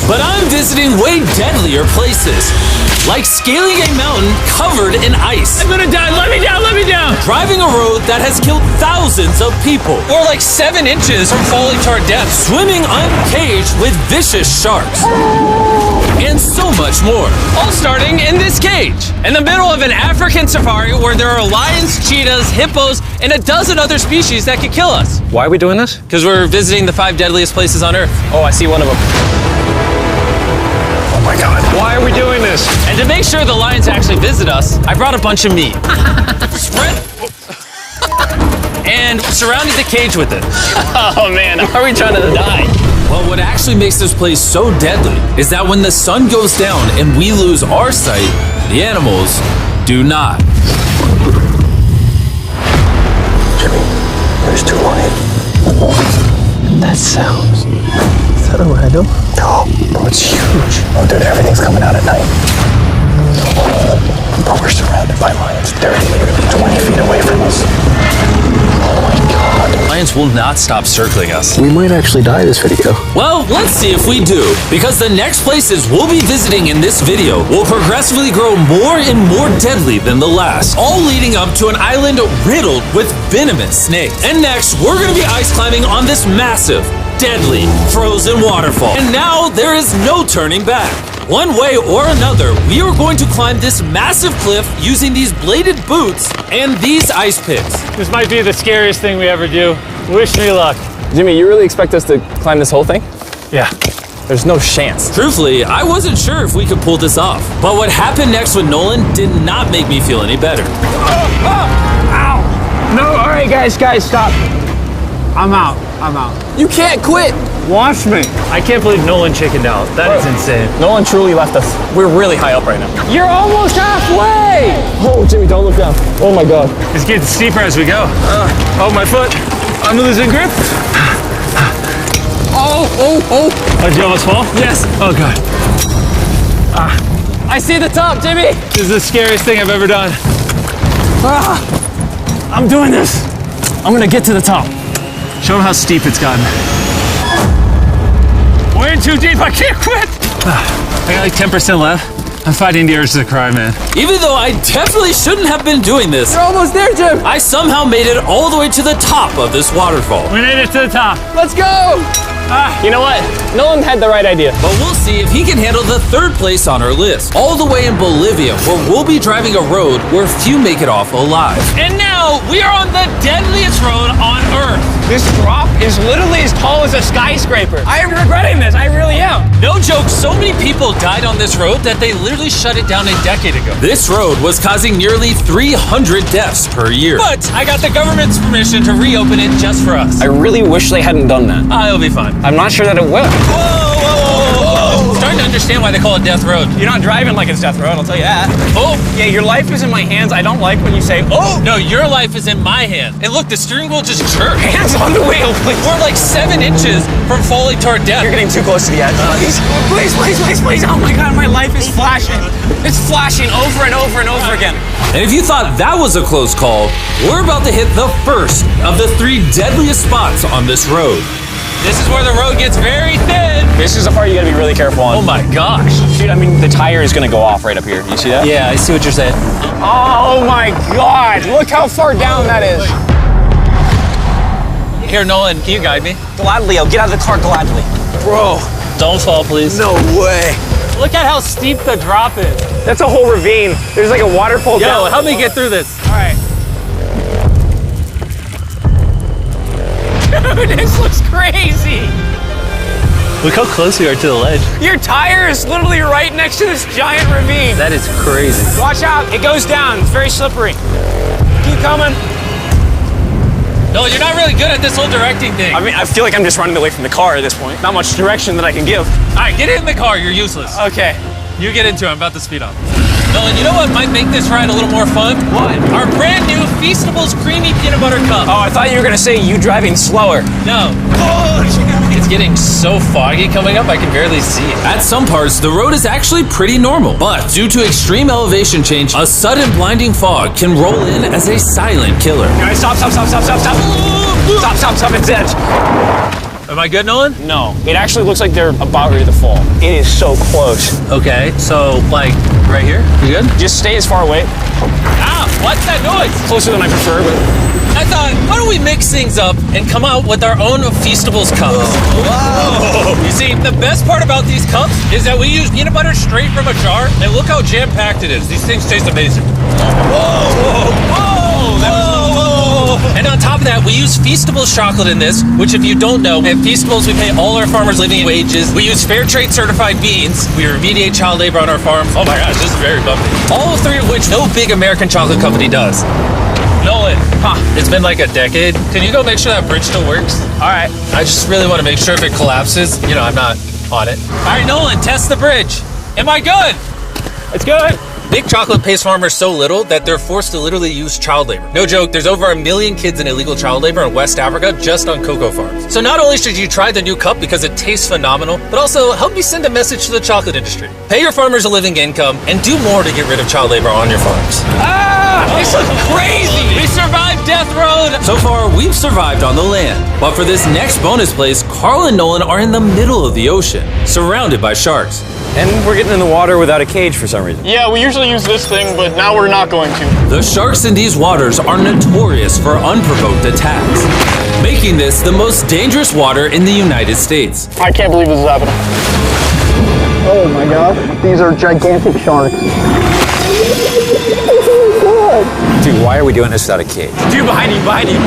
But I'm visiting way deadlier places, like scaling a mountain covered in ice. I'm gonna die, let me down, let me down! Driving a road that has killed thousands of people. Or like 7 inches from falling to our death. Swimming uncaged with vicious sharks. And so much more. All starting in this cage, in the middle of an African safari where there are lions, cheetahs, hippos, and a dozen other species that could kill us. Why are we doing this? Because we're visiting the 5 deadliest places on Earth. Oh, I see one of them. Oh my God. Why are we doing this? And to make sure the lions actually visit us, I brought a bunch of meat. Spread... and surrounded the cage with it. Oh man, are we trying to die? Well, what actually makes this place so deadly is that when the sun goes down and we lose our sight, the animals do not. Jimmy, there's 2 lions. That sounds... Is that a rhino? No, bro, it's huge. Oh, dude, everything's coming out at night. Bro, we're surrounded by lions. They're literally 20 feet away from us. Oh my God. Lions will not stop circling us. We might actually die this video. Well, let's see if we do, because the next places we'll be visiting in this video will progressively grow more and more deadly than the last, all leading up to an island riddled with venomous snakes. And next, we're gonna be ice climbing on this massive, deadly, frozen waterfall. And now there is no turning back. One way or another, we are going to climb this massive cliff using these bladed boots and these ice picks. This might be the scariest thing we ever do. Wish me luck. Jimmy, you really expect us to climb this whole thing? Yeah. There's no chance. Truthfully, I wasn't sure if we could pull this off. But what happened next with Nolan did not make me feel any better. Ow! No, all right, guys, stop. I'm out. You can't quit! Watch me. I can't believe Nolan chickened out. That is insane. Nolan truly left us. We're really high up right now. You're almost halfway! Oh, Jimmy, don't look down. Oh my God. It's getting steeper as we go. Oh, my foot. I'm losing grip. Oh, did you almost fall? Yes. Oh, God. I see the top, Jimmy! This is the scariest thing I've ever done. I'm doing this. I'm gonna get to the top. Show them how steep it's gotten. We're in too deep, I can't quit! I got like 10% left. I'm fighting the urge to cry, man. Even though I definitely shouldn't have been doing this, You're almost there, Jim! I somehow made it all the way to the top of this waterfall. We made it to the top. Let's go! You know what? Nolan had the right idea. But we'll see if he can handle the 3rd place on our list, all the way in Bolivia, where we'll be driving a road where few make it off alive. And now we are on the deadliest road on Earth. This drop is literally as tall as a skyscraper. I am regretting this, I really am. No joke, so many people died on this road that they literally shut it down a decade ago. This road was causing nearly 300 deaths per year. But I got the government's permission to reopen it just for us. I really wish they hadn't done that. It'll be fine. I'm not sure that it will. Whoa. I'm starting to understand why they call it Death Road. You're not driving like it's death road, I'll tell you that. Oh, Yeah, your life is in my hands. I don't like when you say, oh! no, your life is in my hand. And look, the steering wheel just jerked. Hands on the wheel, please. We're like 7 inches from falling to our death. You're getting too close to the edge. Please. Oh my God, my life is flashing. It's flashing over and over and over again. And if you thought that was a close call, we're about to hit the first of the 3 deadliest spots on this road. This is where the road gets very thin. This is the part you gotta be really careful on. Oh my gosh. Dude, I mean, the tire is gonna go off right up here. You see that? Yeah, I see what you're saying. Oh my God, look how far down that is. Here, Nolan, can you guide me? Gladly, I'll get out of the car gladly. Bro. Don't fall, please. No way. Look at how steep the drop is. That's a whole ravine. There's like a waterfall down. Yo, help me get through this. All right. Dude, this looks crazy. Look how close we are to the ledge. Your tire is literally right next to this giant ravine. That is crazy. Watch out, it goes down. It's very slippery. Keep coming. No, you're not really good at this whole directing thing. I mean, I feel like I'm just running away from the car at this point. Not much direction that I can give. All right, get in the car. You're useless. Okay. You get into it. I'm about to speed up. Nolan, you know what might make this ride a little more fun? What? Our brand new Feastables Creamy Peanut Butter Cup. Oh, I thought you were gonna say you driving slower. No. It's getting so foggy coming up, I can barely see it. At some parts, the road is actually pretty normal, but due to extreme elevation change, a sudden blinding fog can roll in as a silent killer. Guys, stop, it's edge. Am I good, Nolan? No, it actually looks like they're about ready to fall. It is so close. Okay, so like right here? You good? Just stay as far away. Ah, what's that noise? Closer than I prefer, but I thought, why don't we mix things up and come out with our own Feastables cups? Whoa! You see, the best part about these cups is that we use peanut butter straight from a jar, and look how jam-packed it is. These things taste amazing. Whoa! Whoa! Whoa! And on top of that, we use Feastables chocolate in this, which if you don't know, at Feastables we pay all our farmers living wages. We use fair trade certified beans. We remediate child labor on our farms. Oh my gosh, this is very bumpy. All three of which no big American chocolate company does. Nolan, it's been like a decade. Can you go make sure that bridge still works? all right. I just really want to make sure if it collapses, you know, I'm not on it. All right, Nolan, test the bridge. Am I good? It's good. Big Chocolate pays farmers so little that they're forced to literally use child labor. No joke, there's over 1 million kids in illegal child labor in West Africa just on cocoa farms. So not only should you try the new cup because it tastes phenomenal, but also help me send a message to the chocolate industry. Pay your farmers a living income and do more to get rid of child labor on your farms. This looks crazy. We survived Death Road! So far, we've survived on the land. But for this next bonus place, Carl and Nolan are in the middle of the ocean, surrounded by sharks. And we're getting in the water without a cage for some reason. Yeah, we usually use this thing, but now we're not going to. The sharks in these waters are notorious for unprovoked attacks, making this the most dangerous water in the United States. I can't believe this is happening. Oh my gosh, these are gigantic sharks. Dude, why are we doing this without a cage? Dude, behind you, behind you.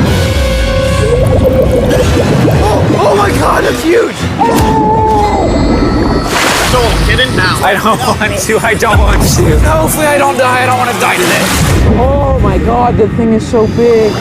Oh my god, that's huge! Don't get in now. I don't want to. I don't want to. No, hopefully I don't die. I don't want to die today. Oh my god, the thing is so big.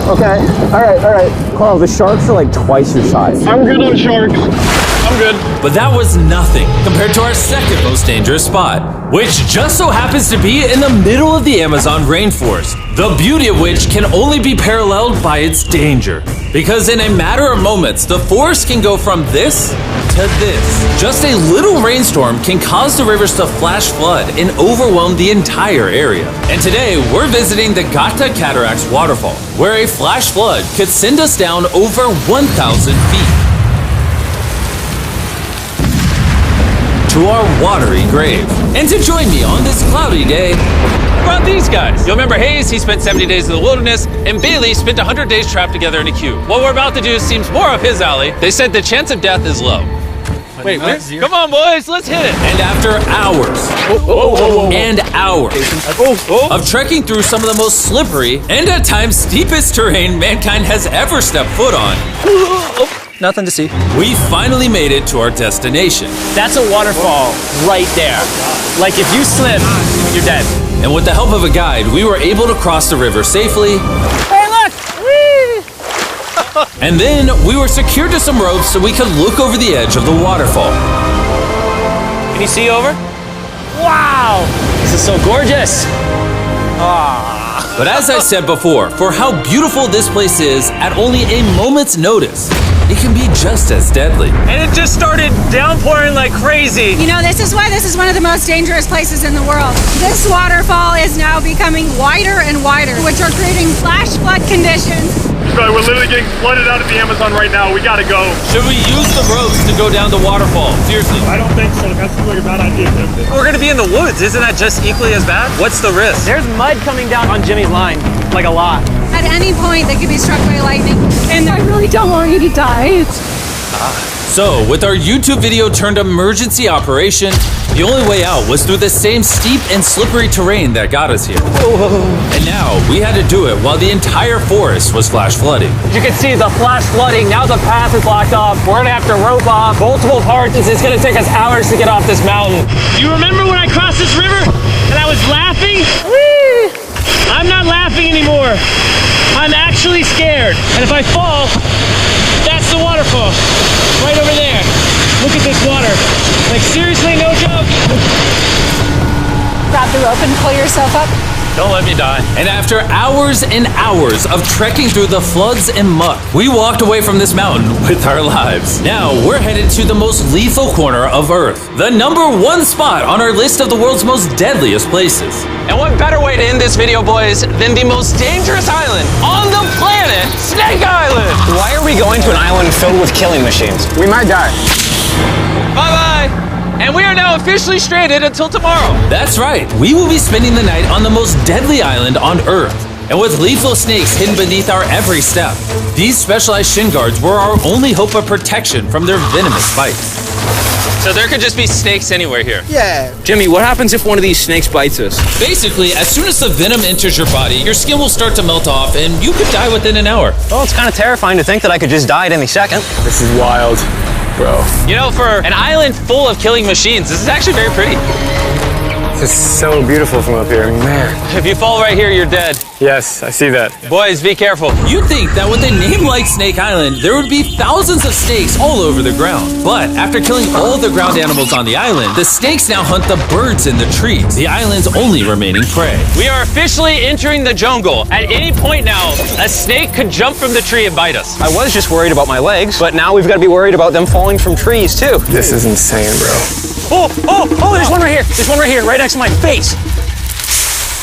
Okay, all right. Carl, the sharks are like twice your size. I'm good on sharks. I'm good. But that was nothing compared to our second most dangerous spot, which just so happens to be in the middle of the Amazon rainforest, the beauty of which can only be paralleled by its danger. Because in a matter of moments, the forest can go from this to this. Just a little rainstorm can cause the rivers to flash flood and overwhelm the entire area. And today, we're visiting the Gata Cataracts waterfall, where a flash flood could send us down over 1,000 feet to our watery grave. And to join me on this cloudy day, What about these guys? You'll remember Hayes, he spent 70 days in the wilderness, and Bailey spent 100 days trapped together in a cube. What we're about to do seems more up his alley. They said the chance of death is low. Wait, come on, boys, let's hit it. and after hours and hours of trekking through some of the most slippery and at times steepest terrain mankind has ever stepped foot on, Nothing to see. we finally made it to our destination. That's a waterfall right there. Like if you slip, you're dead. And with the help of a guide, we were able to cross the river safely. Hey, look! Whee! And then we were secured to some ropes so we could look over the edge of the waterfall. Can you see over? Wow! This is so gorgeous. But as I said before, for how beautiful this place is, at only a moment's notice, it can be just as deadly. And it just started downpouring like crazy. You know, this is why this is one of the most dangerous places in the world. This waterfall is now becoming wider and wider, which are creating flash flood conditions. Sorry, we're literally getting flooded out of the Amazon right now. We gotta go. Should we use the ropes to go down the waterfall? Seriously. I don't think so. That seems like a bad idea. We're gonna be in the woods. Isn't that just equally as bad? What's the risk? There's mud coming down on Jimmy's line, like a lot. At any point, they could be struck by lightning. And I really don't want you to die. So, with our YouTube video turned emergency operation, the only way out was through the same steep and slippery terrain that got us here. And now, we had to do it while the entire forest was flash flooding. You can see the flash flooding. Now the path is blocked off. We're gonna have to rope off multiple parts. It's gonna take us hours to get off this mountain. You remember when I crossed this river and I was laughing? Whee! I'm not laughing anymore. I'm actually scared. And if I fall, that's the waterfall. Right over there. Look at this water. Like seriously, no joke. Grab the rope and pull yourself up. Don't let me die. And after hours and hours of trekking through the floods and muck, we walked away from this mountain with our lives. Now we're headed to the most lethal corner of Earth, the #1 spot on our list of the world's most deadliest places. And what better way to end this video, boys, than the most dangerous island on the planet, Snake Island! Why are we going to an island filled with killing machines? We might die. Bye-bye! And we are now officially stranded until tomorrow. That's right, we will be spending the night on the most deadly island on Earth. And with lethal snakes hidden beneath our every step, these specialized shin guards were our only hope of protection from their venomous bites. So there could just be snakes anywhere here. Yeah. Jimmy, what happens if one of these snakes bites us? Basically, as soon as the venom enters your body, your skin will start to melt off and you could die within an hour. Well, it's kind of terrifying to think that I could just die at any second. This is wild, bro. You know, for an island full of killing machines, this is actually very pretty. This is so beautiful from up here, man. If you fall right here, you're dead. Yes, I see that. Boys, be careful. You'd think that with a name like Snake Island, there would be thousands of snakes all over the ground. But after killing all the ground animals on the island, the snakes now hunt the birds in the trees, the island's only remaining prey. We are officially entering the jungle. At any point now, a snake could jump from the tree and bite us. I was just worried about my legs, but now we've got to be worried about them falling from trees, too. This is insane, bro. Oh, there's one right here. There's one right here, right next to my face.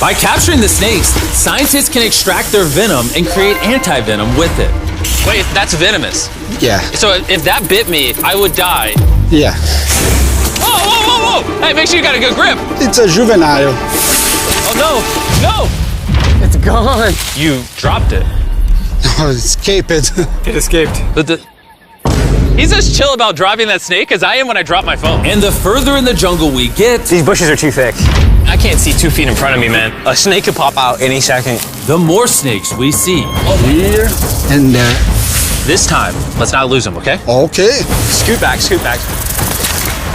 By capturing the snakes, scientists can extract their venom and create anti-venom with it. Wait, that's venomous. Yeah. So if that bit me, I would die. Yeah. Whoa! Hey, make sure you got a good grip. It's a juvenile. Oh, no! It's gone. You dropped it. Escape it. It escaped. He's as chill about dropping that snake as I am when I drop my phone. And the further in the jungle we get, These bushes are too thick. I can't see 2 feet in front of me, man. A snake could pop out any second. the more snakes we see. Here and there. This time, let's not lose him, okay? Okay. Scoot back, scoot back.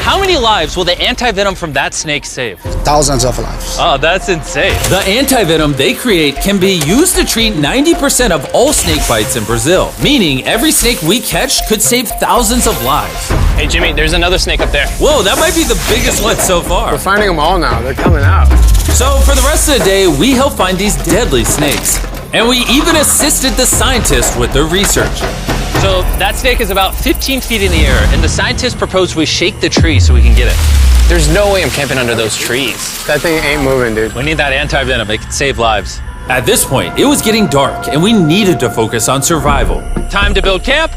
How many lives will the anti-venom from that snake save? Thousands of lives. Oh, that's insane. The anti-venom they create can be used to treat 90% of all snake bites in Brazil, meaning every snake we catch could save thousands of lives. Hey, Jimmy, there's another snake up there. Whoa, that might be the biggest one so far. We're finding them all now. They're coming out. So for the rest of the day, we help find these deadly snakes. And we even assisted the scientists with their research. So that snake is about 15 feet in the air, and the scientists proposed we shake the tree so we can get it. There's no way I'm camping under those trees. That thing ain't moving, dude. We need that anti-venom. It can save lives. At this point, it was getting dark and we needed to focus on survival. Time to build camp.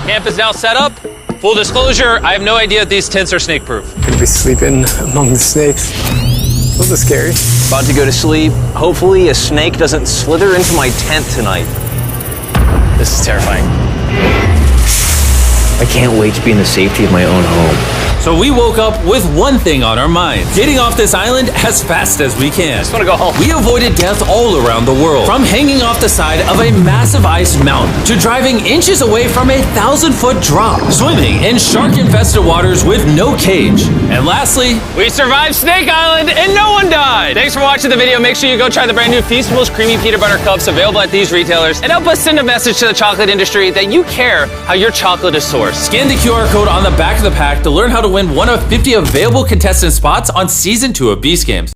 Camp is now set up. Full disclosure, I have no idea if these tents are snake-proof. Could be sleeping among the snakes. Those are scary. About to go to sleep. Hopefully a snake doesn't slither into my tent tonight. This is terrifying. I can't wait to be in the safety of my own home. So we woke up with one thing on our minds: getting off this island as fast as we can. I just want to go home. We avoided death all around the world, from hanging off the side of a massive ice mountain to driving inches away from a 1,000-foot drop, swimming in shark-infested waters with no cage, and lastly, We survived Snake Island and no one died. Thanks for watching the video. Make sure you go try the brand new Feastables Creamy Peanut Butter Cups available at these retailers, and help us send a message to the chocolate industry that you care how your chocolate is sourced. scan the QR code on the back of the pack to learn how to win one of 50 available contestant spots on Season 2 of Beast Games.